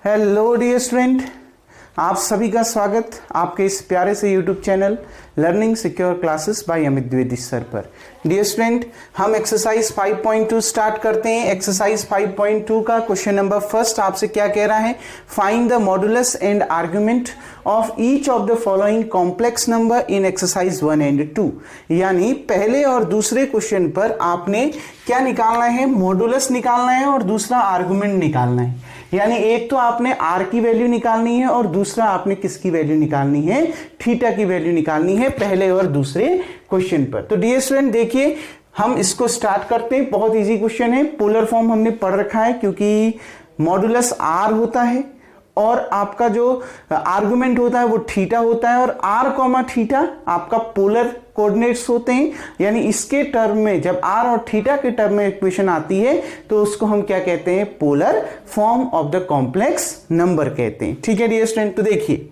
Hello dear student, आप सभी का स्वागत आपके इस प्यारे से YouTube channel learning secure classes bye Amit Dwivedi sir पर। डियर स्टूडेंट, हम एक्सरसाइज 5.2 स्टार्ट करते हैं। एक्सरसाइज 5.2 का क्वेश्चन नंबर फर्स्ट आपसे क्या कह रहा है, find the modulus and argument of each of the following complex number in exercise 1 and 2। यानी पहले और दूसरे क्वेश्चन पर आपने क्या निकालना है, मॉडुलस निकालना है और दूसरा आर्गुमेंट निकालना है। यानी एक तो आपने आर की वैल्यू निकालनी है और दूसरा आपने किसकी वैल्यू निकालनी है, थीटा की वैल्यू निकालनी है पहले और दूसरे क्वेश्चन पर। तो डियर स्टूडेंट देखिए, हम इसको स्टार्ट करते हैं। बहुत इजी क्वेश्चन है, पोलर फॉर्म हमने पढ़ रखा है क्योंकि मॉडुलस आर होता है और आपका जो आर्गुमेंट होता है वो थीटा होता है और आर कॉमा थीटा आपका पोलर कोऑर्डिनेट्स होते हैं। यानी इसके टर्म में जब आर और थीटा के टर्म में इक्वेशन आती है तो उसको हम क्या कहते हैं, polar form of the complex number कहते हैं। ठीक है डियर स्टूडेंट, तो देखिए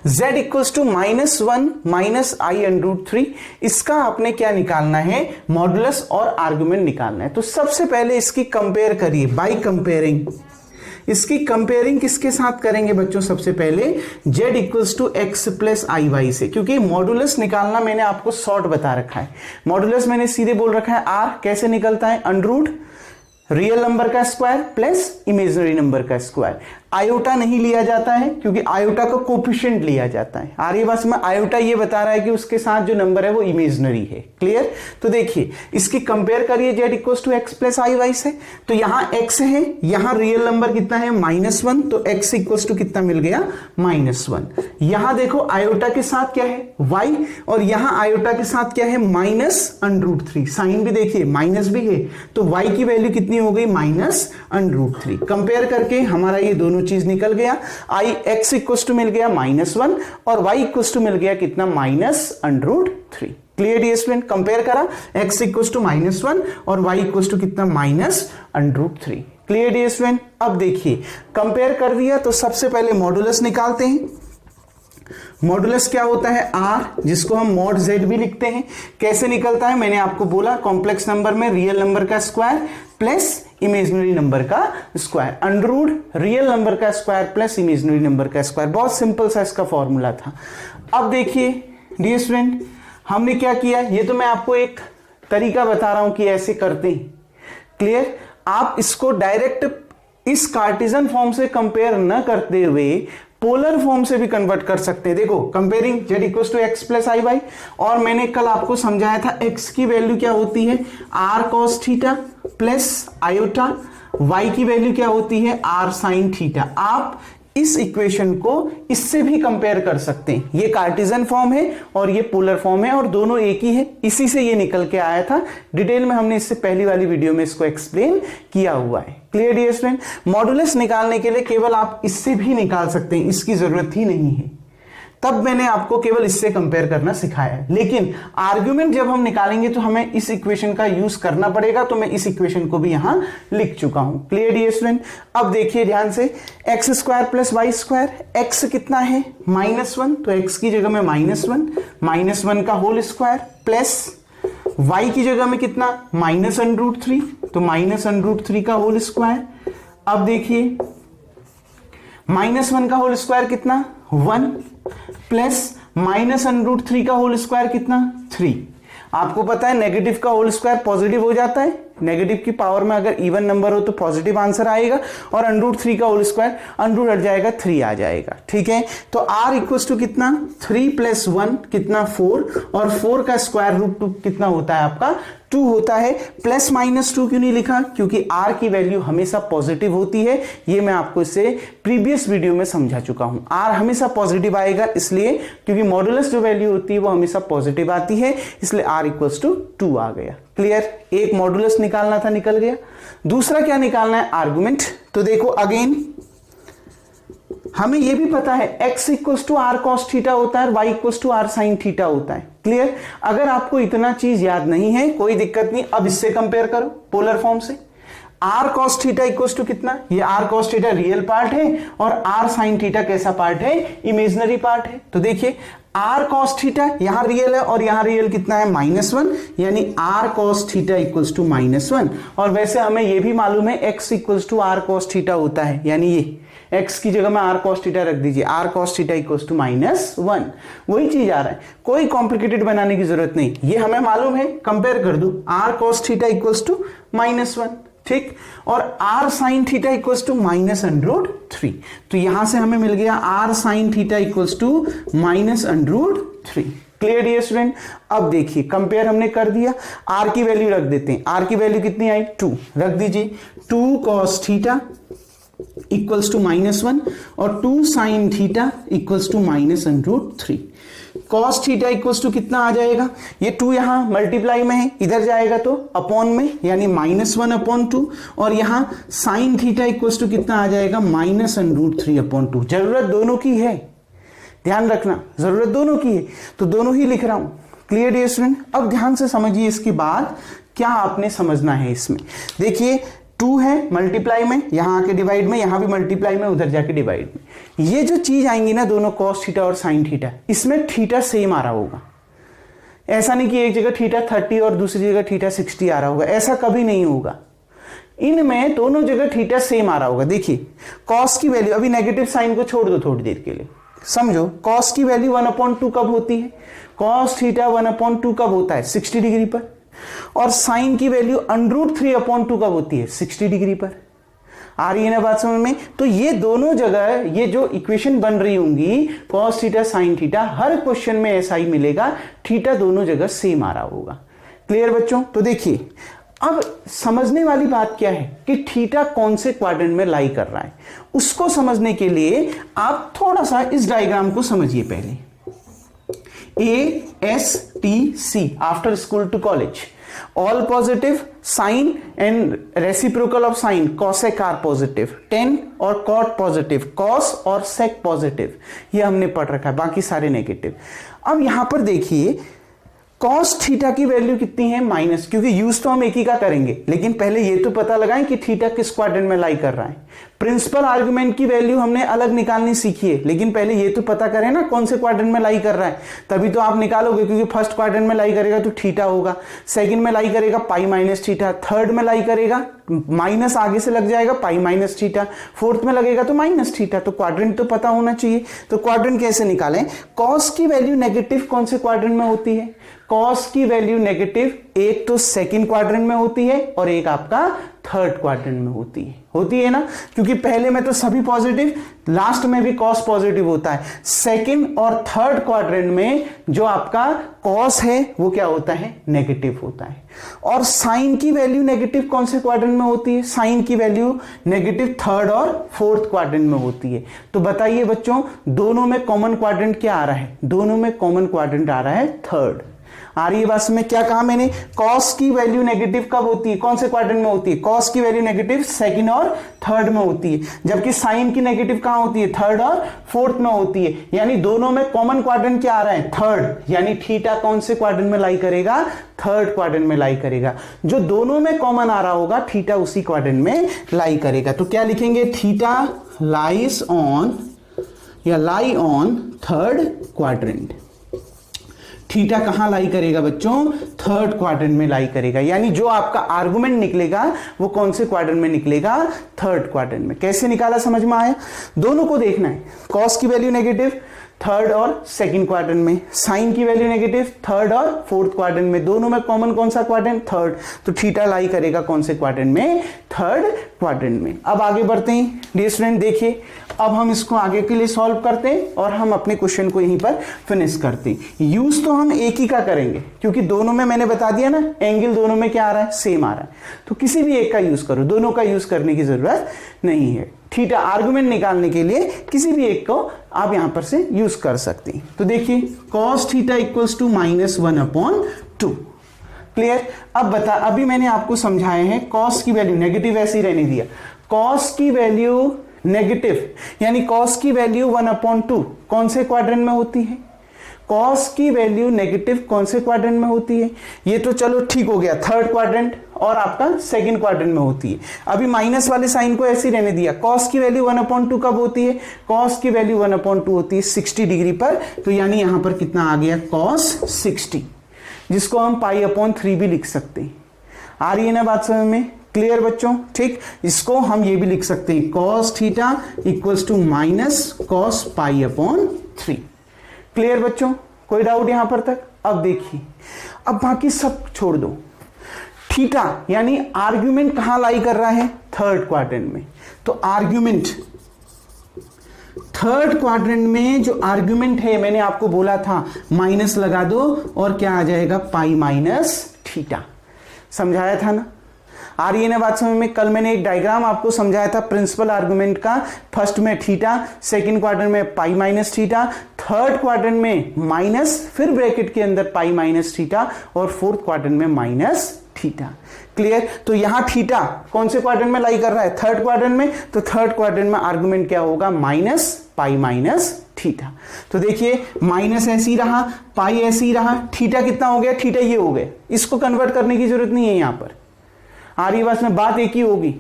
z equals to -1 minus i under root 3, इसका आपने क्या निकालना है, मॉडुलस और आर्गुमेंट निकालना है। तो सबसे पहले इसकी कंपेयर करिए बाय कंपेयरिंग। इसकी कंपेयरिंग किसके साथ करेंगे बच्चों, सबसे पहले z equals to x plus I Y से, क्योंकि मॉडुलस निकालना मैंने आपको शॉर्ट बता रखा है। मॉडुलस मैंने सीधे बोल रखा है, आर कैसे निकलता है, अंडर रूट रियल नंबर का स्क्वायर प्लस इमेजिनरी नंबर का स्क्वायर। आयोटा नहीं लिया जाता है क्योंकि आयोटा का कोफिशिएंट लिया जाता है। आर्य बस में आयोटा ये बता रहा है कि उसके साथ जो नंबर है वो इमेजिनरी है। क्लियर? तो देखिए इसकी कंपेयर करिए z equals to x plus I Y से। तो यहां x है, यहां रियल नंबर कितना है, -1, तो x इक्वल्स टू कितना मिल गया, -1। यहां देखो आयोटा के साथ क्या है, y, और यहां आयोटा के साथ क्या है, -√3। साइन भी देखिए माइनस भी है, तो y की वैल्यू कितनी हो गई, -√3। कंपेयर करके हमारा ये दोनों चीज निकल गया। x इक्वल्स टू मिल गया -1 और y इक्वल्स टू मिल गया कितना, -√3। Clear dear student? कंपेयर करा, x इक्वल्स टू -1 और y इक्वल्स टू कितना, -√3। Clear dear student? अब देखिए कंपेयर कर दिया तो सबसे पहले मॉडुलस निकालते हैं। मॉडुलस क्या होता है, आर, जिसको हम मॉड z भी लिखते हैं। कैसे निकलता है, मैंने आपको बोला कॉम्प्लेक्स नंबर में रियल नंबर का स्क्वायर प्लस इमेजिनरी नंबर का square, under root real number का स्क्वायर प्लस इमेजिनरी नंबर का स्क्वायर। बहुत सिंपल सा इसका फॉर्मूला था। अब देखिए डियर स्टूडेंट, हमने क्या किया, ये तो मैं आपको एक तरीका बता रहा हूं कि ऐसे करते हैं। क्लियर? आप इसको डायरेक्ट इस कार्टेशियन फॉर्म से कंपेयर न करते हुए पोलर फॉर्म से भी कन्वर्ट कर सकते हैं। देखो comparing z equals to x plus I y, और मैंने कल आपको समझाया था x की वैल्यू क्या होती है, r cos theta plus iota, y की वैल्यू क्या होती है, r sin थीटा। आप इस इक्वेशन को इससे भी कंपेयर कर सकते हैं। ये कार्टेशियन फॉर्म है और ये पोलर फॉर्म है और दोनों एक ही है, इसी से ये निकल के आया था। डिटेल में हमने इससे पहली वाली वीडियो में इसको एक्सप्लेन किया हुआ है। Clear dear student? मॉडुलस निकालने के लिए केवल आप इससे भी निकाल सकते हैं, इसकी जरूरत ही नहीं है। तब मैंने आपको केवल इससे कंपेयर करना सिखाया है, लेकिन आर्गुमेंट जब हम निकालेंगे तो हमें इस इक्वेशन का यूज करना पड़ेगा। तो मैं इस इक्वेशन को भी यहां लिख चुका हूं। Clear dear student? अब देखिए ध्यान से, x square plus y square, x कितना है, -1, तो एक्स की जगह में -1 का होल स्क्वायर प्लस y की जगह में कितना, -√3, तो -√3 का होल स्क्वायर। अब देखिए -1 का होल स्क्वायर कितना, 1 प्लस -√3 का होल स्क्वायर कितना, 3। आपको पता है नेगेटिव का होल स्क्वायर पॉजिटिव हो जाता है, नेगेटिव की पावर में अगर इवन नंबर हो तो पॉजिटिव आंसर आएगा, और √3 का होल स्क्वायर अंडर हट जाएगा, 3 आ जाएगा। ठीक है, तो r इक्वल्स टू कितना, 3 + 1 कितना, 4, और 4 का स्क्वायर रूट 2 कितना होता है आपका, 2 होता है। प्लस -2 क्यों नहीं लिखा, क्योंकि r की वैल्यू हमेशा पॉजिटिव होती है। ये मैं आपको इससे प्रीवियस वीडियो में समझा चुका हूं। r हमेशा पॉजिटिव आएगा इसलिए क्योंकि मॉडुलस जो वैल्यू होती है वो हमेशा पॉजिटिव आती है, इसलिए r इक्वल्स टू 2 आ गया। क्लियर? एक मॉडुलस निकालना था, निकल गया। दूसरा क्या निकालना है, आर्गुमेंट। तो देखो अगेन हमें यह भी पता है x equals to r cos theta होता है और y equals to r sin theta होता है। क्लियर? अगर आपको इतना चीज याद नहीं है कोई दिक्कत नहीं, अब इससे कंपेयर करो पोलर फॉर्म से। r cos theta equals to कितना, ये r cos theta real part है और r sin थीटा कैसा पार्ट है, इमेजिनरी पार्ट है। तो देखिए आर कॉस थीटा, यहां रियल है और यहां रियल कितना है -1, यानी r cos theta equals to -1। और वैसे हमें यह भी मालूम है x equals to r cos theta होता है, यानी ये x की जगह में आर कॉस थीटा रख दीजिए, r cos theta equals to -1, वही चीज आ रहा है, कोई कॉम्प्लिकेटेड बनाने की जरूरत नहीं, ये हमें मालूम है, कंपेयर कर दो, r cos theta equals to -1, ठीक, और r sine theta equals to -√3, तो यहां से हमें मिल गया r sine theta equals to -√3। Clear dear student? अब देखिए कंपेयर हमने कर दिया, आर की वैल्यू रख देते हैं, आर की वैल्यू कितनी आई 2, रख दीजिए 2 cos थीटा इक्वल्स टू -1 और 2 sine theta equals to -√3। cos theta equals to कितना आ जाएगा, ये 2 यहां मल्टीप्लाई में है, इधर जाएगा तो अपॉन में, यानी -1/2, और यहां साइन थीटा इक्वल्स टू कितना आ जाएगा -√3/2। जरूरत दोनों की है, ध्यान रखना, जरूरत दोनों की है, तो दोनों ही लिख रहा हूं। Clear dear student? अब ध्यान से समझिए, इसके बाद क्या आपने समझना है इसमें, देखिए 2 है मल्टीप्लाई में, यहां आके डिवाइड में, यहां भी मल्टीप्लाई में, उधर जाके डिवाइड में, ये जो चीज आएंगी ना दोनों cos थीटा और sin थीटा, इसमें थीटा सेम आ रहा होगा, ऐसा नहीं कि एक जगह थीटा 30 और दूसरी जगह थीटा 60 आ रहा होगा, ऐसा कभी नहीं होगा, इनमें दोनों जगह थीटा सेम आ रहा होगा। देखिए cos की वैल्यू, अभी नेगेटिव साइन को छोड़ दो थोड़ी देर के लिए, समझो cos की वैल्यू 1/2 कब होती है, cos थीटा 1/2 कब होता है 60 डिग्री पर, और साइन की वैल्यू √3/2 कब होती है 60 डिग्री पर। आ रही है ना बात समझ में? तो ये दोनों जगह ये जो इक्वेशन बन रही होंगी cos थीटा sin थीटा, हर क्वेश्चन में ऐसा ही मिलेगा, थीटा दोनों जगह सेम आ रहा होगा। क्लियर बच्चों? तो देखिए अब समझने वाली बात क्या है कि थीटा कौन से क्वाड्रेंट में लाई कर रहा है, उसको समझने के लिए आप थोड़ा सा इस डायग्राम को समझिए पहले। ASTC after school to college, all positive sine and reciprocal of sine cosec r positive, tan और cot पॉजिटिव, cos और sec पॉजिटिव, ये हमने पढ़ रखा है, बाकी सारे नेगेटिव। अब यहां पर देखिए cos थीटा की वैल्यू कितनी है माइनस, क्योंकि यूज तो हम एक ही का करेंगे, लेकिन पहले ये तो पता लगाएं कि थीटा किस क्वाड्रेंट में लाई कर रहा है। प्रिंसिपल आर्गुमेंट की वैल्यू हमने अलग निकालनी सीखी है, लेकिन पहले ये तो पता करें ना कौन से क्वाड्रेंट में लाई कर रहा है, तभी तो आप निकालोगे, क्योंकि फर्स्ट क्वाड्रेंट में लाई करेगा तो थीटा होगा, सेकंड में लाई करेगा पाई माइनस थीटा, थर्ड में लाई करेगा माइनस आगे से लग जाएगा पाई माइनस थीटा, फोर्थ में लगेगा तो माइनस थीटा, तो क्वाड्रेंट तो पता होना चाहिए। तो क्वाड्रेंट कैसे निकालें? cos की वैल्यू नेगेटिव कौन से क्वाड्रेंट में होती है? cos की वैल्यू नेगेटिव एक तो सेकंड क्वाड्रेंट में होती है और एक आपका थर्ड क्वाड्रेंट में होती है ना, क्योंकि पहले में तो सभी पॉजिटिव, लास्ट में भी cos पॉजिटिव होता है, सेकंड और थर्ड क्वाड्रेंट में जो आपका cos है वो क्या होता है नेगेटिव होता है। और साइन की वैल्यू नेगेटिव कौन से क्वाड्रेंट में होती है? साइन की वैल्यू नेगेटिव थर्ड और फोर्थ क्वाड्रेंट में होती है। तो बताइए बच्चों दोनों में कॉमन क्वाड्रेंट क्या आ रहा है? दोनों में कॉमन क्वाड्रेंट आ रहा है थर्ड। आ रही है बात में? क्या कहा मैंने? cos की वैल्यू नेगेटिव कब होती है, कौन से क्वाड्रेंट में होती है? cos की वैल्यू नेगेटिव सेकंड और थर्ड में होती है, जबकि साइन की नेगेटिव कहां होती है? थर्ड और फोर्थ में होती है, यानी दोनों में कॉमन क्वाड्रेंट क्या आ रहा है? थर्ड, यानी थीटा कौन से क्वाड्रेंट में लाई करेगा? थर्ड क्वाड्रेंट में लाई करेगा। जो दोनों में कॉमन आ रहा होगा थीटा उसी क्वाड्रेंट में लाई करेगा। तो क्या लिखेंगे? थीटा लाइज ऑन या lie on third quadrant. Theta कहां लाई करेगा बच्चों? थर्ड क्वाड्रेंट में लाई करेगा, यानी जो आपका आर्गुमेंट निकलेगा वो कौन से क्वाड्रेंट में निकलेगा? थर्ड क्वाड्रेंट में। कैसे निकाला समझ में आया? दोनों को देखना है, cos की वैल्यू नेगेटिव थर्ड और सेकंड क्वाड्रेंट में, साइन की वैल्यू नेगेटिव थर्ड और फोर्थ क्वाड्रेंट में, दोनों में कॉमन कौन सा क्वाड्रेंट? थर्ड। तो थीटा लाई करेगा कौन से क्वाड्रेंट में? थर्ड क्वाड्रेंट में। अब आगे बढ़ते हैं डियर स्टूडेंट, देखिए अब हम इसको आगे के लिए सॉल्व करते हैं और हम अपने क्वेश्चन को यहीं पर फिनिश करते हैं। यूज तो हम एक ही का करेंगे, क्योंकि दोनों में मैंने बता दिया ना एंगल दोनों में क्या आ रहा है? सेम आ रहा है, तो किसी भी एक का यूज करो, दोनों का यूज करने की जरूरत नहीं है। थीटा आर्गुमेंट निकालने के लिए किसी भी एक को आप यहां पर से यूज कर सकते हैं। तो देखिए cos theta equals to -1/2। Clear? अब बता, अभी मैंने आपको समझाया है cos की वैल्यू नेगेटिव ऐसे ही रहने दिया, cos की वैल्यू नेगेटिव यानी cos की वैल्यू 1/2 कौन से क्वाड्रेंट में होती है? कॉस की वैल्यू नेगेटिव कौन से क्वाड्रेंट में होती है? ये तो चलो ठीक हो गया, थर्ड क्वाड्रेंट और आपका सेकंड क्वाड्रेंट में होती है। अभी माइनस वाले साइन को ऐसे ही रहने दिया। कॉस की वैल्यू 1/2 कब होती है? कॉस की वैल्यू 1/2 होती है 60 डिग्री पर। तो यानी यहां पर कितना आ गया? कॉस 60, जिसको हम π/3 भी लिख सकते हैं। आ रही है ना बात समझ में? क्लियर बच्चों? ठीक, इसको हम ये भी लिख सकते हैं cos theta equals to minus cos π/3। Clear बच्चों? कोई डाउट यहां पर तक? अब देखिए, अब बाकी सब छोड़ दो। थीटा यानी आर्ग्यूमेंट कहां लाई कर रहा है? थर्ड क्वाड्रेंट में। तो आर्ग्यूमेंट थर्ड क्वाड्रेंट में जो आर्ग्यूमेंट है, मैंने आपको बोला था माइनस लगा दो और क्या आ जाएगा? π-θ। समझाया था ना? आ रही है ना बात समझ में? कल मैंने एक डायग्राम आपको समझाया था प्रिंसिपल आर्गुमेंट का। फर्स्ट में थीटा, सेकंड क्वाड्रेंट में π-θ, थर्ड क्वाड्रेंट में माइनस, फिर ब्रैकेट के अंदर π-θ और फोर्थ क्वाड्रेंट में -θ। क्लियर? तो यहां थीटा कौन से क्वाड्रेंट में लाई कर रहा है? थर्ड क्वाड्रेंट में। तो थर्ड क्वाड्रेंट में आर्गुमेंट क्या होगा? -π-θ। तो देखिए, माइनस ऐसे ही रहा, पाई ऐसे ही रहा, थीटा कितना हो गया? थीटा ये हो गया। इसको कन्वर्ट करने की जरूरत नहीं है यहां पर। आ रही बात में? बात एक ही होगी।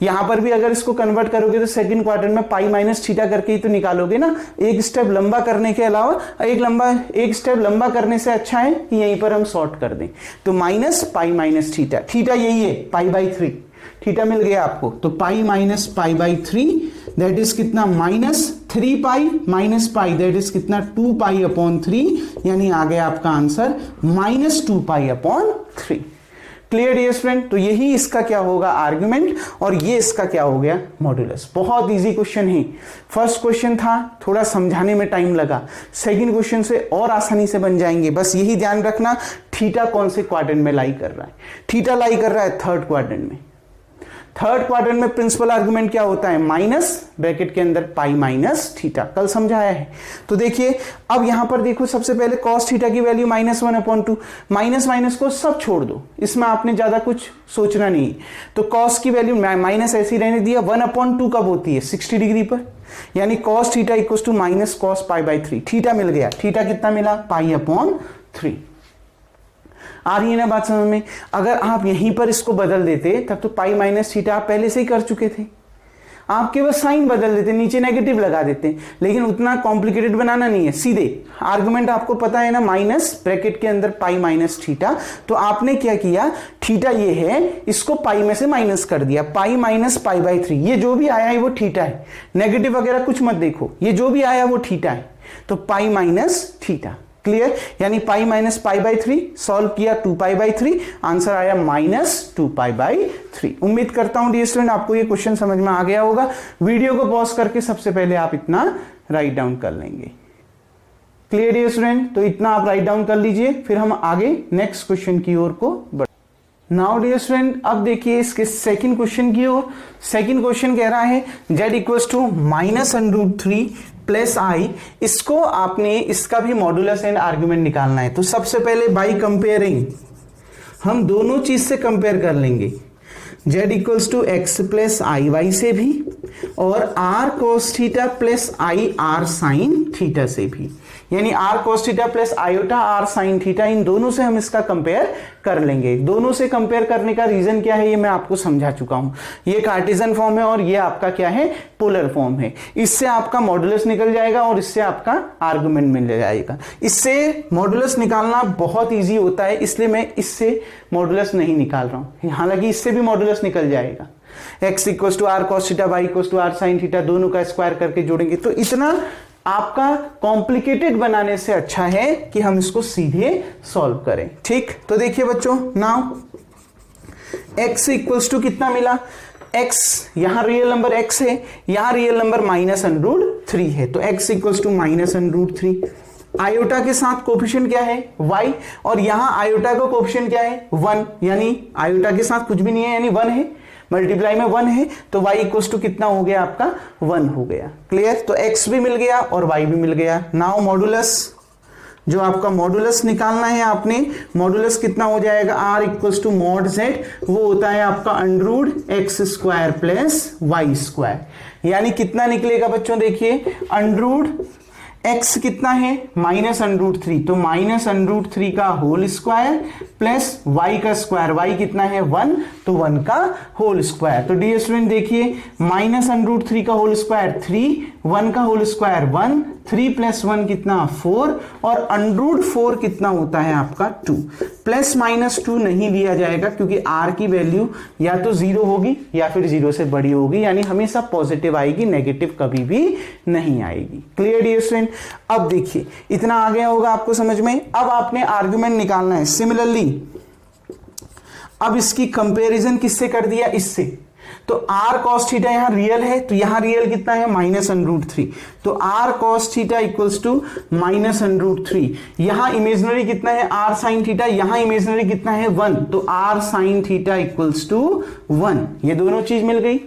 यहां पर भी अगर इसको कन्वर्ट करोगे तो सेकंड क्वाड्रेंट में π-θ करके ही तो निकालोगे ना। एक स्टेप लंबा करने के अलावा एक स्टेप लंबा करने से अच्छा है कि यहीं पर हम सॉर्ट कर दें। तो -π-θ, थीटा यही है π/3, थीटा मिल गया आपको। तो π-π/3 दैट इज कितना? -3π -π दैट इज कितना? 2π/3, यानी आ गया आपका आंसर -2π/3। Clear dear student? तो यही इसका क्या होगा? आर्गुमेंट, और ये इसका क्या हो गया? मॉड्यूलस। बहुत इजी क्वेश्चन है। फर्स्ट क्वेश्चन था, थोड़ा समझाने में टाइम लगा। सेकंड क्वेश्चन से और आसानी से बन जाएंगे। बस यही ध्यान रखना, थीटा कौन से क्वाड्रेंट में लाई कर रहा है? थीटा लाई कर रहा है थर्ड क्वाड्रेंट में। थर्ड क्वाड्रेंट में प्रिंसिपल आर्गुमेंट क्या होता है? माइनस, ब्रैकेट के अंदर π-θ। कल समझाया है। तो देखिए, अब यहां पर देखो, सबसे पहले cos थीटा की वैल्यू -1/2, माइनस माइनस को सब छोड़ दो, इसमें आपने ज्यादा कुछ सोचना नहीं। तो cos की वैल्यू माइनस ऐसी रहने दिया। 1/2 कब होती है? 60 डिग्री पर। यानी cos theta equal to minus cos π/3। Theta मिल गया। थीटा कितना मिला? π/3। आ रही है ना बात समझ में? अगर आप यहीं पर इसको बदल देते तब तो π-θ आप पहले से ही कर चुके थे। आप केवल साइन बदल देते, नीचे नेगेटिव लगा देते, लेकिन उतना कॉम्प्लिकेटेड बनाना नहीं है। सीधे आर्गुमेंट आपको पता है ना, माइनस, ब्रैकेट के अंदर π-θ। तो आपने क्या किया? थीटा ये है, इसको पाई में से माइनस कर दिया। π-π/3, ये जो भी आया है वो थीटा है। नेगेटिव वगैरह कुछ मत देखो, ये जो भी आया वो थीटा है। तो π-θ। क्लियर? यानी π-π/3 सॉल्व किया, 2π/3, आंसर आया -2π/3। उम्मीद करता हूं डियर स्टूडेंट आपको ये क्वेश्चन समझ में आ गया होगा। वीडियो को पॉज करके सबसे पहले आप इतना राइट डाउन कर लेंगे। Clear dear student? तो इतना आप राइट डाउन कर लीजिए, फिर हम आगे नेक्स्ट क्वेश्चन की ओर को बढ़। नाउ डियर स्टूडेंट, अब देखिए इसके सेकंड क्वेश्चन की ओर। सेकंड क्वेश्चन कह रहा है z इक्वल्स टू -√3 प्लस आई। इसको आपने, इसका भी मॉड्यूलस एंड आर्गुमेंट निकालना है। तो सबसे पहले बाय कंपेयरिंग हम दोनों चीज से कंपेयर कर लेंगे, z equals to x plus I Y से भी और r cos theta plus I r sine theta से भी। यानी r cos theta plus iota r sine theta, इन दोनों से हम इसका कंपेयर कर लेंगे। दोनों से कंपेयर करने का रीजन क्या है ये मैं आपको समझा चुका हूं। ये कार्टेशियन फॉर्म है और ये आपका क्या है? पोलर फॉर्म है। इससे आपका मॉडुलस निकल जाएगा और इससे आपका आर्गुमेंट मिल जाएगा। इससे मॉडुलस निकालना बहुत ईजी होता है, इसलिए मैं इससे मॉडुलस नहीं निकाल रहा हूं। हालांकि इससे भी मॉडुलस निकल जाएगा। x equals to r cos theta, y equals to r sine theta, दोनों का स्क्वायर करके जोड़ेंगे। तो इतना आपका कॉम्प्लिकेटेड बनाने से अच्छा है कि हम इसको सीधे सॉल्व करें। ठीक, तो देखिए बच्चों, नाउ x इक्वल्स टू कितना मिला? x यहां रियल नंबर x है, यहां रियल नंबर -√3 है। तो x इक्वल्स टू -√3। आयोटा के साथ कोफिशिएंट क्या है? y, और यहां आयोटा का कोफिशिएंट क्या है? 1, यानी आयोटा के साथ कुछ भी नहीं है, यानी 1 है, मल्टीप्लाई में 1 है। तो y इक्वल्स टू कितना हो गया आपका? 1 हो गया। क्लियर? तो x भी मिल गया और y भी मिल गया। नाउ मॉडुलस, जो आपका मॉडुलस निकालना है आपने, मॉडुलस कितना हो जाएगा? r equals to mod z, वो होता है आपका √x² प्लस y²। यानी कितना निकलेगा बच्चों? देखिए, x कितना है -√3, तो -√3 का होल स्क्वायर प्लस y का स्क्वायर, y कितना है 1, तो 1 का होल स्क्वायर। तो डियर स्टूडेंट देखिए -√3 का होल स्क्वायर 3, 1 का होल स्क्वायर 1, 3 + 1 कितना 4, और √4 कितना होता है आपका 2। प्लस माइनस 2 नहीं लिया जाएगा क्योंकि r की वैल्यू या तो 0 होगी या फिर 0 से बड़ी होगी, यानी हमेशा पॉजिटिव आएगी, नेगेटिव कभी भी नहीं आएगी। Clear dear student. अब देखिए इतना आ गया होगा आपको समझ में। अब आपने आर्गुमेंट निकालना है। सिमिलरली अब इसकी कंपैरिजन किससे कर दिया, इससे। तो r cos थीटा यहां रियल है, तो यहां रियल कितना है -√3, तो r cos theta equals to -√3। यहां इमेजिनरी कितना है r sin थीटा, यहां इमेजिनरी कितना है 1, तो r sin theta equals to 1। ये दोनों चीज मिल गई।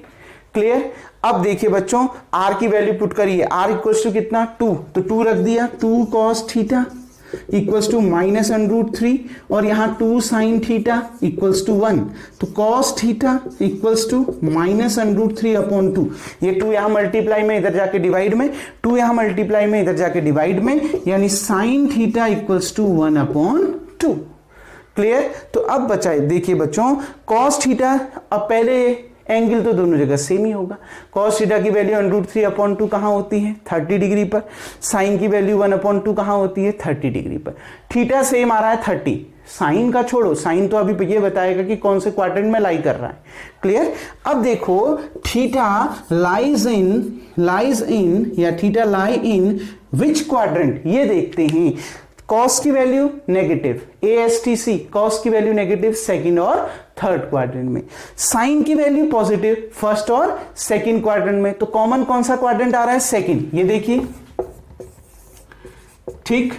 क्लियर। अब देखिए बच्चों r की वैल्यू पुट करिए, r इक्वल्स टू कितना 2, तो 2 रख दिया, 2 cos थीटा इक्वल्स टू -√3, और यहां 2 sin थीटा इक्वल्स टू 1, तो cos थीटा इक्वल्स टू -√3/2। ये 2 यहां मल्टीप्लाई में, इधर जाके डिवाइड में, 2 यहां मल्टीप्लाई में, इधर जाके डिवाइड में, यानी sin theta equals to 1/2। Clear. तो अब बचाए देखिए बच्चों cos थीटा, अब पहले एंगल तो दोनों जगह सेम ही होगा। cos थीटा की वैल्यू √3/2 कहां होती है 30 डिग्री पर, साइन की वैल्यू 1/2 कहां होती है 30 डिग्री पर। थीटा सेम आ रहा है 30, साइन का छोड़ो, साइन तो अभी ये बताएगा कि कौन से क्वाड्रेंट में लाई कर रहा है। क्लियर। अब देखो थीटा लाइज इन या थीटा लाई इन विच क्वाड्रेंट, ये देखते हैं। cos की वैल्यू नेगेटिव, ASTC cos की वैल्यू नेगेटिव सेकंड और थर्ड क्वाड्रेंट में, साइन की वैल्यू पॉजिटिव फर्स्ट और सेकंड क्वाड्रेंट में। तो कॉमन कौन सा क्वाड्रेंट आ रहा है सेकंड, ये देखिए। ठीक,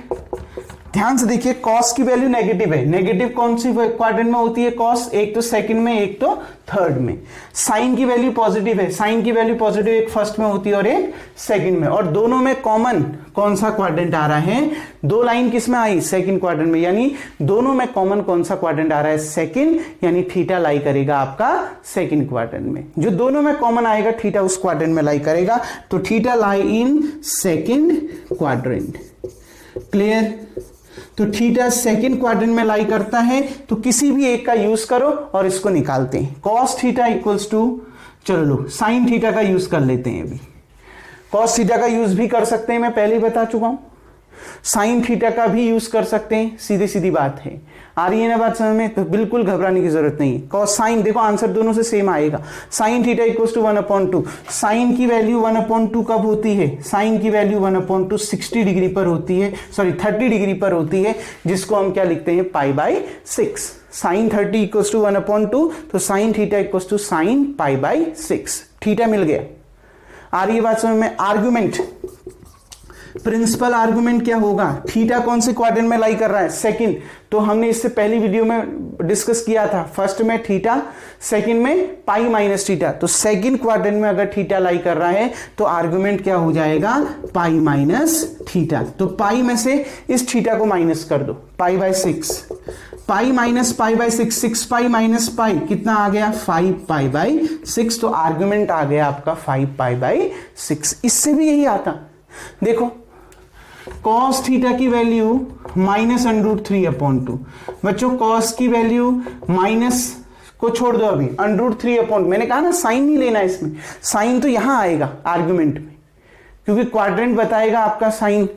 ध्यान से देखिए cos की वैल्यू नेगेटिव है, नेगेटिव कौन सी क्वाड्रेंट में होती है cos, एक तो सेकंड में एक तो थर्ड में। साइन की वैल्यू पॉजिटिव है, साइन की वैल्यू पॉजिटिव एक फर्स्ट में होती है और एक सेकंड में, और दोनों में कॉमन कौन सा क्वाड्रेंट आ रहा है, दो लाइन किस में आई सेकंड क्वाड्रेंट में, यानी दोनों में कॉमन कौन सा क्वाड्रेंट आ रहा है सेकंड, यानी थीटा लाई करेगा आपका सेकंड क्वाड्रेंट में। जो दोनों में कॉमन आएगा थीटा उस क्वाड्रेंट में लाई करेगा, तो theta lie in second quadrant. Clear. तो थीटा सेकंड क्वाड्रेंट में लाई करता है, तो किसी भी एक का यूज करो और इसको निकालते हैं। cos थीटा इक्वल्स टू, चलो लो साइन थीटा का यूज कर लेते हैं। अभी cos थीटा का यूज भी कर सकते हैं, मैं पहले ही बता चुका हूं। साइन थीटा का भी यूज कर सकते हैं, सीधी सीधी बात है। आ रही है ना बात समझ में, तो बिल्कुल घबराने की जरूरत नहीं है। cos साइन देखो आंसर दोनों से सेम आएगा। Sine theta equals to 1/2, sine की वैल्यू 1/2 कब होती है, साइन की वैल्यू 1/2 60 डिग्री पर होती है, सॉरी 30 डिग्री पर होती है, जिसको हम क्या लिखते हैं π/6। साइन 30 इक्वल्स टू 1/2, तो sine theta equals to sine π/6। Theta मिल गया। आ रही है बात समझ में। आर्गुमेंट, प्रिंसिपल आर्गुमेंट क्या होगा, थीटा कौन से क्वाड्रेंट में लाई कर रहा है सेकंड, तो हमने इससे पहली वीडियो में डिस्कस किया था। फर्स्ट में थीटा, सेकंड में π-थीटा, तो सेकंड क्वाड्रेंट में अगर थीटा लाई कर रहा है तो आर्गुमेंट क्या हो जाएगा π-थीटा। तो पाई में से इस थीटा को माइनस कर दो, π/6, पाई माइनस π/6, 6π माइनस पाई कितना आ गया 5π/6, तो आर्गुमेंट आ गया आपका 5π/6। इससे भी यही आता, देखो cos थीटा की वैल्यू -√3/2। बच्चों cos की वैल्यू माइनस को छोड़ दो, अभी √3/, मैंने कहा ना साइन नहीं लेना इसमें, साइन तो यहां आएगा आर्गुमेंट में, क्योंकि क्वाड्रेंट बताएगा आपका साइन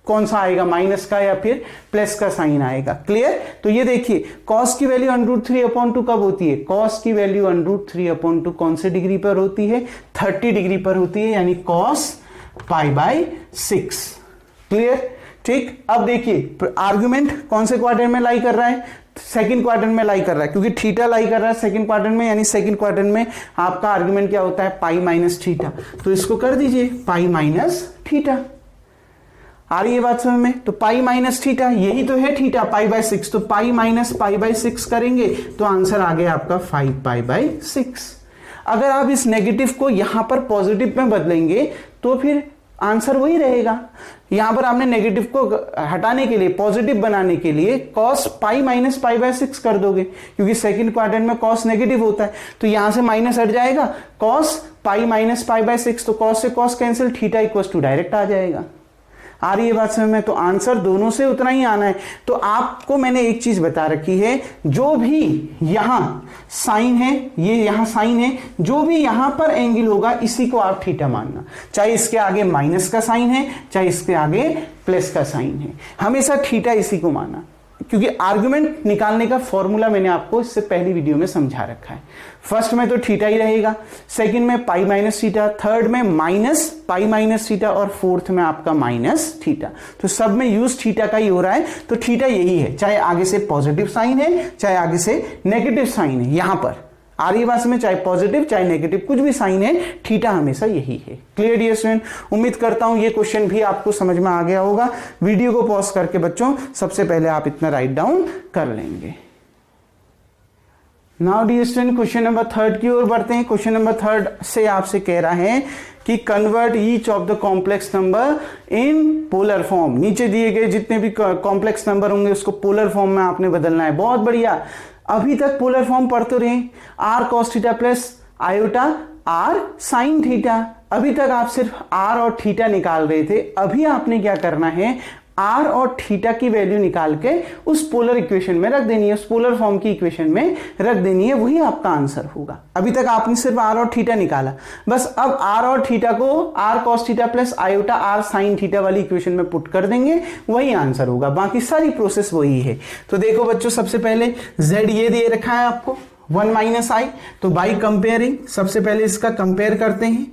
कौन सा आएगा, माइनस का या फिर प्लस का साइन आएगा। क्लियर। तो ये देखिए cos की वैल्यू √3/2 कब होती है, cos की वैल्यू √3/2 कौन से डिग्री पर होती है 30 डिग्री पर होती है, यानी cos π/6। क्लियर। ठीक। अब देखिए आर्गुमेंट कौन से क्वाड्रेंट में लाई कर रहा है, सेकंड क्वाड्रेंट में लाई कर रहा है, क्योंकि थीटा लाई कर रहा है सेकंड क्वाड्रेंट में, यानी सेकंड क्वाड्रेंट में आपका आर्गुमेंट क्या होता है π-थीटा, तो इसको कर दीजिए π-थीटा। आ रही है बात समझ में। तो π-थीटा यही तो है थीटा π/6, तो π-π/6 करेंगे तो आंसर आ गया आपका 5π/6। अगर आप इस नेगेटिव को यहां पर पॉजिटिव में बदलेंगे तो फिर आंसर वही रहेगा। यहां पर आपने नेगेटिव को हटाने के लिए पॉजिटिव बनाने के लिए cos π-π/6 कर दोगे, क्योंकि सेकंड क्वाड्रेंट में cos नेगेटिव होता है, तो यहां से माइनस हट जाएगा, cos π-π/6, तो cos से cos cancel, theta equals to direct आ जाएगा। आ रही है बात समझ में? तो आंसर दोनों से उतना ही आना है। तो आपको मैंने एक चीज बता रखी है, जो भी यहां साइन है, ये यहां साइन है, जो भी यहां पर एंगल होगा इसी को आप थीटा मानना, चाहे इसके आगे माइनस का साइन है चाहे इसके आगे प्लस का साइन है, हमेशा थीटा इसी को माना, क्योंकि आर्गुमेंट निकालने का फॉर्मूला मैंने आपको इससे पहली वीडियो में समझा रखा है। फर्स्ट में तो थीटा ही रहेगा, सेकंड में पाई माइनस थीटा, थर्ड में माइनस पाई माइनस थीटा और फोर्थ में आपका माइनस थीटा। तो सब में यूज थीटा का ही हो रहा है। तो थीटा यही है, चाहे आगे से पॉजिटिव साइन है चाहे आगे से नेगेटिव साइन है, यहां पर आ रही बात में चाहे पॉजिटिव चाहे नेगेटिव कुछ भी साइन है, थीटा हमेशा यही है। Clear dear student? उम्मीद करता हूं ये क्वेश्चन भी आपको समझ में आ गया होगा। वीडियो को पॉज करके बच्चों सबसे पहले आप इतना राइट डाउन कर लेंगे। Now dear student question number 3 की ओर बढ़ते हैं। क्वेश्चन नंबर 3 से आपसे कह रहा है कि convert each of the complex number in polar form. नीचे दिए गए जितने भी कॉम्प्लेक्स नंबर होंगे उसको पोलर फॉर्म में आपने बदलना है। बहुत बढ़िया, अभी तक पोलर फॉर्म पढ़ तो रहे, r cos theta plus iota r sine theta. अभी तक आप सिर्फ आर और थीटा निकाल रहे थे। अभी आपने क्या करना है, आर और थीटा की वैल्यू निकाल के उस पोलर इक्वेशन में रख देनी है, उस पोलर फॉर्म की इक्वेशन में रख देनी है, वही आपका आंसर होगा। अभी तक आपने सिर्फ आर और थीटा निकाला, बस अब आर और थीटा को r cos theta plus iota r sine theta वाली इक्वेशन में पुट कर देंगे, वही आंसर होगा। बाकी सारी प्रोसेस वही है। तो देखो बच्चों, सबसे पहले z ये दे रखा है आपको 1 माइनस आई, तो बाई कंपेयरिंग सबसे पहले इसका कंपेयर करते हैं।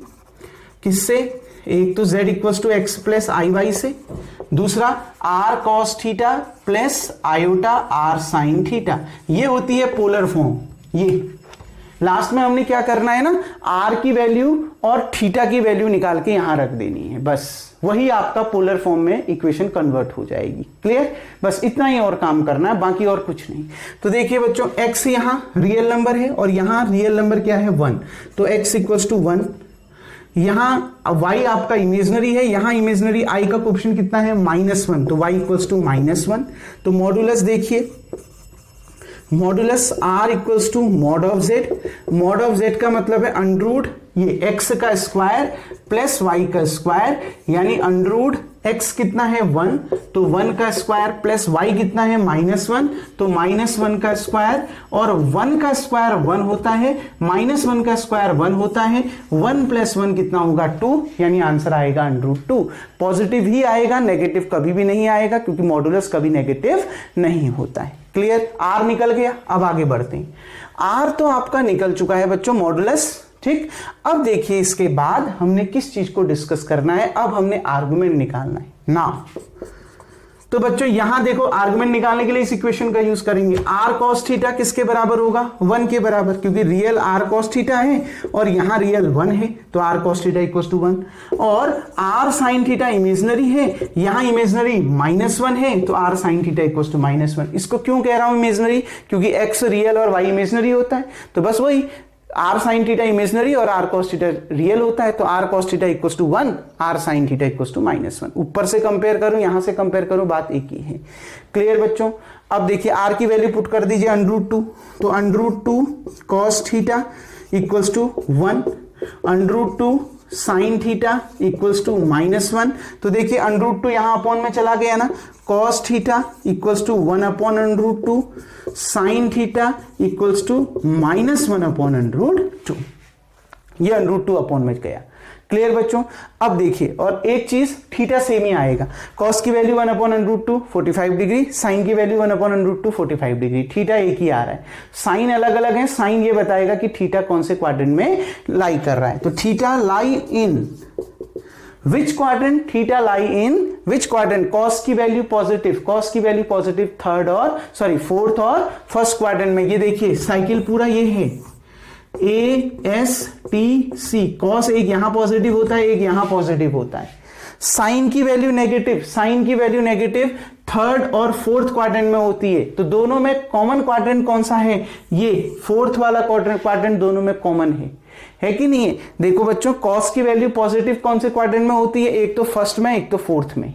किससे? एक तो z equals to x plus I Y से, दूसरा r cos theta plus iota r sine theta. ये होती है पोलर फॉर्म। ये लास्ट में हमने क्या करना है ना, आर की वैल्यू और थीटा की वैल्यू निकाल के यहां रख देनी है, बस वही आपका पोलर फॉर्म में इक्वेशन कन्वर्ट हो जाएगी। क्लियर? बस इतना ही और काम करना है, बाकी और कुछ नहीं। तो देखिए बच्चों, x यहां रियल नंबर है और यहां रियल नंबर क्या है 1, तो x इक्वल्स टू 1। यहां y आपका इमेजनरी है, यहां इमेजनरी i का कोएफिशिएंट कितना है -1, तो y इक्वल्स टू -1। तो मॉडुलस देखिए, modulus r equals to mod of z। Mod of z का मतलब है अंडरूट ये x का स्क्वायर प्लस y का स्क्वायर, यानी अंडरूट x कितना है 1, तो 1 का स्क्वायर प्लस y कितना है -1, तो -1 का स्क्वायर, और 1 का स्क्वायर 1 होता है, -1 का स्क्वायर 1 होता है, 1 प्लस 1 कितना होगा 2, यानी आंसर आएगा √2। पॉजिटिव ही आएगा, नेगेटिव कभी भी नहीं आएगा, क्योंकि मॉडुलस कभी नेगेटिव नहीं होता है। क्लियर? आर निकल गया। अब आगे बढ़ते हैं। आर तो आपका निकल चुका है बच्चों, मॉडुलस, ठीक। अब देखिए इसके बाद हमने किस चीज को डिस्कस करना है, अब हमने आर्गुमेंट निकालना है ना। तो बच्चों यहां देखो, आर्गुमेंट निकालने के लिए इस इक्वेशन का यूज करेंगे। आर कॉस थीटा किसके बराबर होगा? 1 के बराबर, क्योंकि रियल आर कॉस थीटा है और यहां रियल 1 है, तो r cos theta equals to 1। और आर साइन थीटा इमेजनरी है, यहां इमेजनरी -1 है, तो r sine theta equals to -1। इसको क्यों कह रहा हूं इमेजनरी? क्योंकि एक्स रियल और वाई इमेजनरी होता है, तो बस वही आर साइन थीटा इमेजनरी और आर कॉस थीटा रियल होता है, तो r cos theta equals to 1, r sine theta equals to -1। ऊपर से कंपेयर करूं यहां से कंपेयर करूं, बात एक ही है। क्लियर बच्चों? अब देखिए आर की वैल्यू पुट कर दीजिए √2, तो √2 cos theta equals to 1, √2 sine theta equals to -1। तो देखिए √2 यहां अपॉन में चला गया ना, cos theta equals to 1 upon √2, sine theta equals to -1 upon √2। ये √2 अपॉन में गया। क्लियर बच्चों? अब देखिए, और एक चीज थीटा सेम ही आएगा। कॉस की वैल्यू 1 अपॉन √2 45 डिग्री, साइन की वैल्यू 1 अपॉन √2 45 डिग्री। थीटा एक ही आ रहा है, साइन अलग अलग है। साइन ये बताएगा कि थीटा कौन से क्वाड्रेंट में लाई कर रहा है। तो थीटा लाई इन विच क्वाड्रेंट? थीटा लाई इन विच क्वाड्रेंट? कॉस की वैल्यू पॉजिटिव, कॉस की वैल्यू पॉजिटिव फोर्थ और फर्स्ट क्वाड्रेंट में। ये देखिए साइकिल पूरा ये है ASTC। कॉस एक यहां पॉजिटिव होता है, एक यहां पॉजिटिव होता है। साइन की वैल्यू नेगेटिव, साइन की वैल्यू नेगेटिव थर्ड और फोर्थ क्वाड्रेंट में होती है। तो दोनों में कॉमन क्वाड्रेंट कौन सा है? ये फोर्थ वाला क्वाड्रेंट दोनों में कॉमन है कि नहीं है? देखो बच्चों, कॉस की वैल्यू पॉजिटिव कौन से क्वाड्रेंट में होती है? एक तो फर्स्ट में, एक तो फोर्थ में।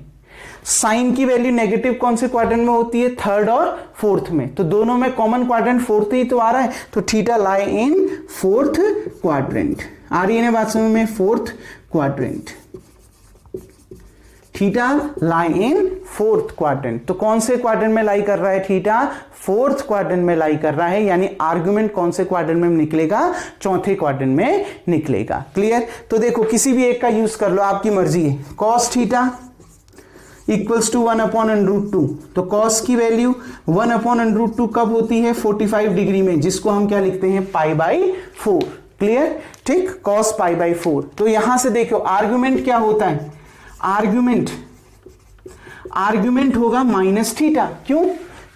साइन की वैल्यू नेगेटिव कौन से क्वाड्रेंट में होती है? थर्ड और फोर्थ में। तो दोनों में कॉमन क्वाड्रेंट फोर्थ ही तो आ रहा है, तो theta lie in fourth quadrant. आ रही है ना बात समझ में? Fourth quadrant. Theta lie in fourth quadrant. तो कौन से क्वाड्रेंट में लाई कर रहा है थीटा? फोर्थ क्वाड्रेंट में लाई कर रहा है, यानी आर्गुमेंट कौन से क्वाड्रेंट में निकलेगा? चौथे क्वाड्रेंट में निकलेगा। क्लियर? तो देखो किसी भी एक का यूज कर लो, आपकी मर्जी है। Cos theta equals to 1/√2। तो कॉस की वैल्यू 1/√2 कब होती है? 45 डिग्री में, जिसको हम क्या लिखते हैं? π/4। क्लियर? ठीक, कॉस π/4। तो यहां से देखो आर्गुमेंट क्या होता है? आर्गुमेंट होगा माइनस थीटा। क्यों?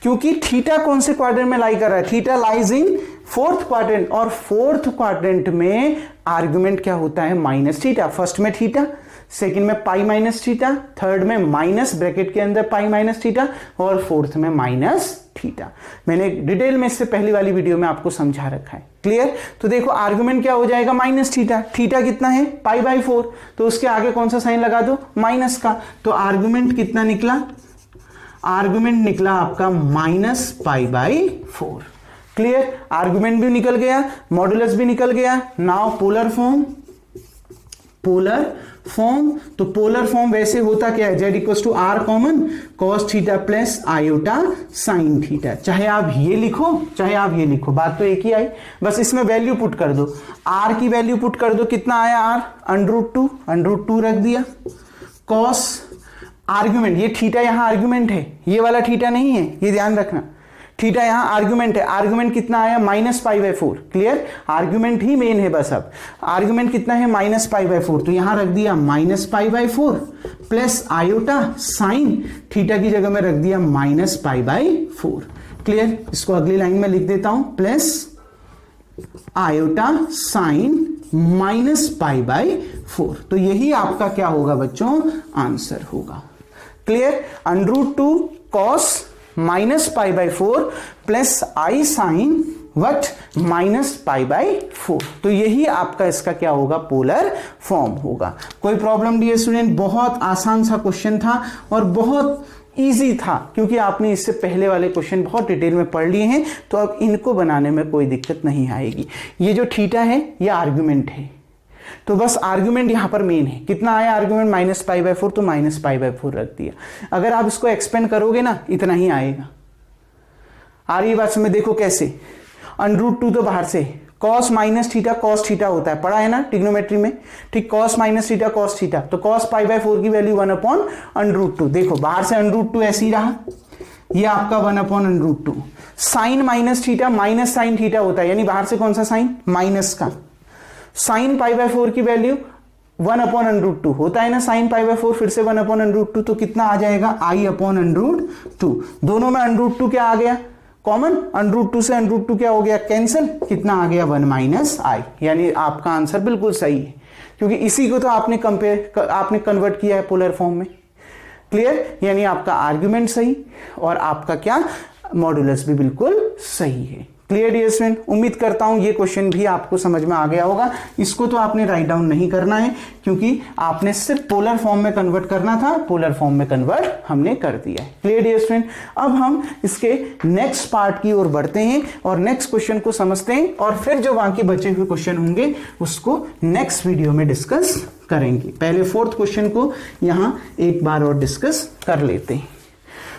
क्योंकि थीटा कौन से क्वाड्रेंट में लाई कर रहा है? Theta lies in fourth quadrant, और फोर्थ क्वाड्रेंट में आर्गुमेंट क्या होता है? Minus theta. फर्स्ट में थीटा, सेकंड में पाई माइनस थीटा, थर्ड में माइनस ब्रैकेट के अंदर पाई माइनस थीटा, और फोर्थ में माइनस थीटा। मैंने डिटेल में इससे पहली वाली वीडियो में आपको समझा रखा है। क्लियर? तो देखो आर्गुमेंट क्या हो जाएगा? Minus theta. थीटा कितना है? π/4। तो उसके आगे कौन सा साइन लगा दो? माइनस का। तो आर्गुमेंट कितना निकला? आर्गुमेंट निकला आपका माइनस π/4। क्लियर? आर्गुमेंट भी निकल गया, मॉडुलस भी निकल गया। Now polar form. तो पोलर फॉर्म वैसे होता क्या है? z equals to r common cos theta plus iota sine theta. चाहे आप ये लिखो चाहे आप ये लिखो, बात तो एक ही आई। बस इसमें वैल्यू पुट कर दो, r की वैल्यू पुट कर दो। कितना आया? r √2 रख दिया। cos आर्ग्यूमेंट, ये थीटा यहां आर्ग्यूमेंट है, ये वाला थीटा नहीं है, ये ध्यान रखना। थीटा यहां आर्गुमेंट है। आर्गुमेंट कितना आया? माइनस π/4। क्लियर? आर्गुमेंट ही मेन है बस। अब आर्गुमेंट कितना है? माइनस π/4। तो यहां रख दिया minus π/4 plus iota sine theta की जगह में रख दिया माइनस π/4। क्लियर? इसको अगली लाइन में लिख देता हूं, प्लस आयोटा साइन माइनस π/4। तो यही आपका क्या होगा बच्चों? आंसर होगा। Clear? √2 cos minus π/4 plus I sine वट माइनस π/4। तो यही आपका इसका क्या होगा? पोलर फॉर्म होगा। कोई प्रॉब्लम डियर स्टूडेंट? बहुत आसान सा क्वेश्चन था और बहुत इजी था, क्योंकि आपने इससे पहले वाले क्वेश्चन बहुत डिटेल में पढ़ लिए हैं, तो अब इनको बनाने में कोई दिक्कत नहीं आएगी। ये जो थीटा है ये आर्गुमेंट है, तो बस आर्गुमेंट यहां पर मेन है। कितना आया आर्गुमेंट? माइनस π/4, तो माइनस π/4 रख दिया। अगर आप इसको एक्सपेंड करोगे ना, इतना ही आएगा। आ रही बात समझ? देखो कैसे, √2 तो बाहर से, cos minus theta cos theta होता है, पढ़ा है ना ट्रिग्नोमेट्री में। ठीक, cos minus theta cos theta, तो cos π/4 की वैल्यू 1/√2। देखो बाहर से √2 ऐसे ही रहा, ये आपका 1/√2। Sine minus theta minus sine theta होता है, यानी बाहर से कौन सा साइन? माइनस का। साइन π/4 की वैल्यू 1/√2 होता है ना, साइन π/4 फिर से 1/√2, तो कितना आ जाएगा? i/√2। दोनों में √2 क्या आ गया? कॉमन। √2 से √2 क्या हो गया? कैंसिल। कितना आ गया? 1 - i। यानी आपका आंसर बिल्कुल सही है, क्योंकि इसी को तो आपने कन्वर्ट किया है पोलर फॉर्म में। क्लियर? यानी आपका आर्ग्यूमेंट सही और आपका क्या? मॉडुलस भी बिल्कुल सही है। Clear dear student? उम्मीद करता हूं ये क्वेश्चन भी आपको समझ में आ गया होगा। इसको तो आपने राइट डाउन नहीं करना है, क्योंकि आपने सिर्फ पोलर फॉर्म में कन्वर्ट करना था, पोलर फॉर्म में कन्वर्ट हमने कर दिया है। Clear dear student? अब हम इसके नेक्स्ट पार्ट की ओर बढ़ते हैं और नेक्स्ट क्वेश्चन को समझते हैं, और फिर जो बाकी बचे हुए क्वेश्चन होंगे उसको नेक्स्ट वीडियो में डिस्कस करेंगे। पहले फोर्थ क्वेश्चन को यहां एक बार और डिस्कस कर लेते हैं।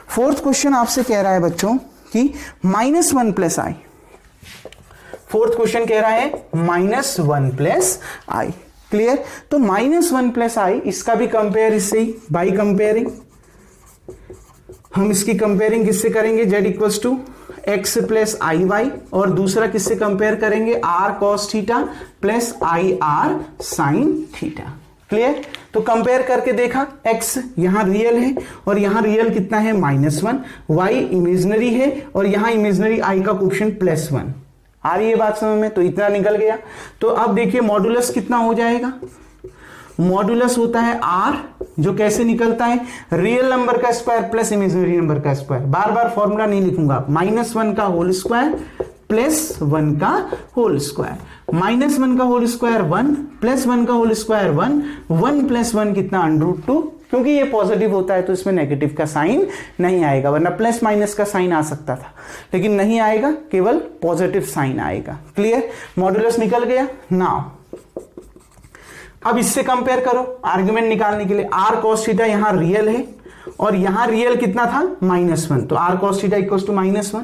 फोर्थ क्वेश्चन आपसे कह रहा है बच्चों कि -1 + i। फोर्थ क्वेश्चन कह रहा है -1 + i। क्लियर? तो -1 + i, इसका भी कंपेयर इससे ही बाई कंपेयरिंग। हम इसकी कंपेयरिंग किससे करेंगे? z equals to x + iy, और दूसरा किससे कंपेयर करेंगे? r cos theta plus i r sin theta. Clear? तो कंपेयर करके देखा, x यहां रियल है और यहां रियल कितना है? -1, y इमेजिनरी है और यहां इमेजिनरी i का कोएफिशिएंट +1। आ रही है बात समझ में? तो इतना निकल गया। तो अब देखिए मॉडुलस कितना हो जाएगा? मॉडुलस होता है r, जो कैसे निकलता है? रियल नंबर का स्क्वायर प्लस इमेजिनरी नंबर का स्क्वायर। बार बार फॉर्मूला नहीं लिखूंगा। -1 का होल स्क्वायर प्लस 1 का होल स्क्वायर। -1 का होल स्क्वायर 1 प्लस 1 का होल स्क्वायर 1, 1 + 1 कितना? √2। क्योंकि ये पॉजिटिव होता है तो इसमें नेगेटिव का साइन नहीं आएगा, वरना प्लस माइनस का साइन आ सकता था, लेकिन नहीं आएगा, केवल पॉजिटिव साइन आएगा। क्लियर? मॉडुलस निकल गया। नाउ अब इससे कंपेयर करो आर्ग्यूमेंट निकालने के लिए। आर कॉस थीटा यहां रियल है और यहां रियल कितना था -1, तो r cos theta equals to -1।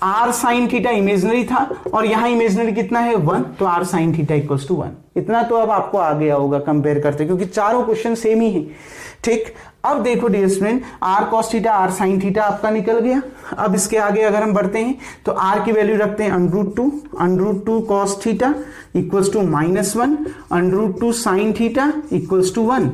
R sine theta imaginary था और यहां इमेजिनरी कितना है 1, तो r sine theta equals to 1। इतना तो अब आपको आ गया होगा कंपेयर करते, क्योंकि चारों क्वेश्चन सेम ही है। ठीक, अब देखो dear student, r cos theta r sine theta आपका निकल गया। अब इसके आगे अगर हम बढ़ते हैं तो आर की वैल्यू रखते हैं √2 cos theta equals to -1, √2 sine theta equals to 1,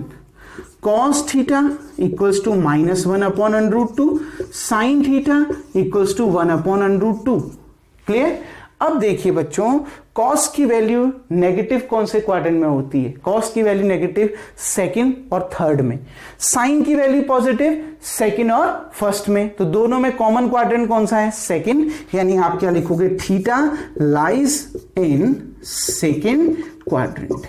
cos theta equals to -1 upon √2, sine theta equals to 1 upon √2। Clear? अब देखिए बच्चों, कॉस की वैल्यू नेगेटिव कौन से क्वाड्रेंट में होती है? कॉस की वैल्यू नेगेटिव सेकंड और थर्ड में, साइन की वैल्यू पॉजिटिव सेकंड और फर्स्ट में। तो दोनों में कॉमन क्वाड्रेंट कौन सा है? सेकंड। यानी आप क्या लिखोगे? Theta lies in second quadrant.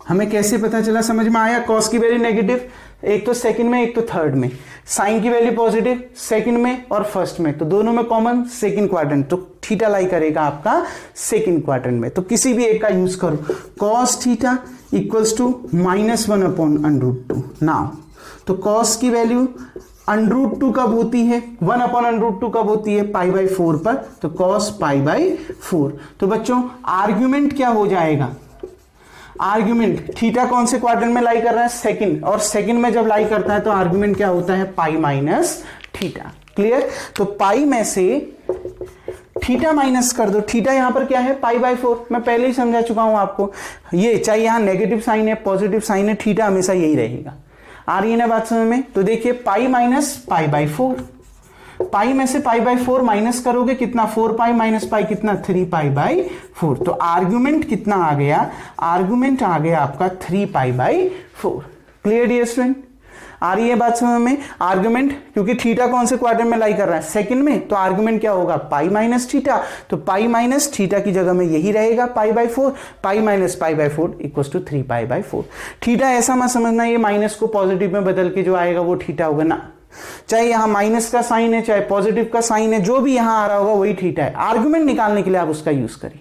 हमें कैसे पता चला, समझ में आया? कॉस की वैल्यू नेगेटिव एक तो सेकंड में एक तो थर्ड में, साइन की वैल्यू पॉजिटिव सेकंड में और फर्स्ट में, तो दोनों में कॉमन सेकंड क्वाड्रेंट, तो थीटा लाई करेगा आपका सेकंड क्वाड्रेंट में। तो किसी भी एक का यूज करो। Cos theta equals to -1 upon √2। Now तो कॉस की वैल्यू √2 कब होती है? 1 अपॉन √2 कब होती है? π/4 पर, तो कॉस π/4। तो बच्चों आर्ग्यूमेंट क्या हो जाएगा? आर्ग्यूमेंट थीटा कौन से क्वाड्रेंट में लाई कर रहा है? सेकंड, और सेकंड में जब लाई करता है तो आर्ग्यूमेंट क्या होता है? Pi minus theta. क्लियर? तो पाई में से थीटा माइनस कर दो। थीटा यहां पर क्या है? π/4। मैं पहले ही समझा चुका हूं आपको, ये चाहे यहां नेगेटिव साइन है पॉजिटिव साइन है, थीटा हमेशा यही रहेगा। आ रही है ना बात समझ में? तो देखिए पाई माइनस π/4, पाई में से π/4 माइनस करोगे कितना? 4π माइनस पाई कितना? 3π/4। तो आर्गुमेंट कितना आ गया? आर्गुमेंट आ गया आपका 3π/4। Clear dear student? आ रही है बात समझ में? आर्गुमेंट, क्योंकि थीटा कौन से क्वाड्रेंट में लाई कर रहा है? सेकंड में, तो आर्गुमेंट क्या होगा? Pi minus theta. तो पाई माइनस थीटा की जगह में यही रहेगा π/4, pi minus π/4 equals to 3π/4। Theta ऐसा मत समझना ये माइनस को पॉजिटिव में बदल के जो आएगा वो थीटा होगा ना, चाहे यहां माइनस का साइन है चाहे पॉजिटिव का साइन है, जो भी यहां आ रहा होगा वही थीटा है। आर्गुमेंट निकालने के लिए आप उसका यूज करिए,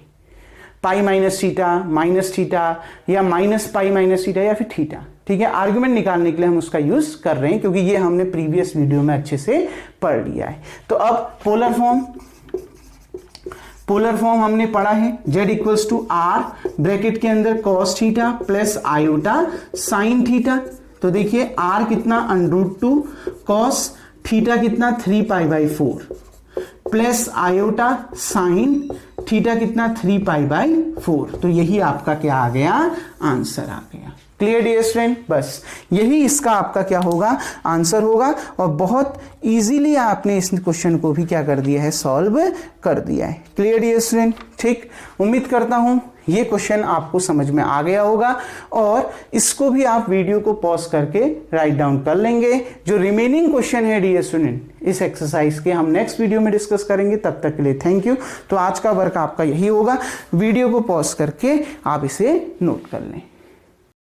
पाई माइनस थीटा या माइनस पाई माइनस थीटा या फिर थीटा। ठीक है, आर्गुमेंट निकालने के लिए हम उसका यूज कर रहे हैं, क्योंकि ये हमने प्रीवियस वीडियो में अच्छे से पढ़ लिया है। तो अब पोलर फॉर्म हमने पढ़ा है, z equals to r bracket के अंदर cos theta plus iota sine theta. तो देखिए r कितना √2 cos थीटा कितना 3π/4 प्लस आयोटा साइन थीटा कितना 3π/4। तो यही आपका क्या आ गया? आंसर आ गया। Clear dear student? बस यही इसका आपका क्या होगा? आंसर होगा। और बहुत इजीली आपने इस क्वेश्चन को भी क्या कर दिया है? सॉल्व कर दिया है। Clear dear student? ठीक, उम्मीद करता हूं ये क्वेश्चन आपको समझ में आ गया होगा और इसको भी आप वीडियो को पॉज करके राइट डाउन कर लेंगे। जो रिमेनिंग क्वेश्चन है डियर स्टूडेंट इस एक्सरसाइज के हम नेक्स्ट वीडियो में डिस्कस करेंगे। तब तक के लिए थैंक यू। तो आज का वर्क आपका यही होगा, वीडियो को पॉज करके आप इसे नोट कर लें।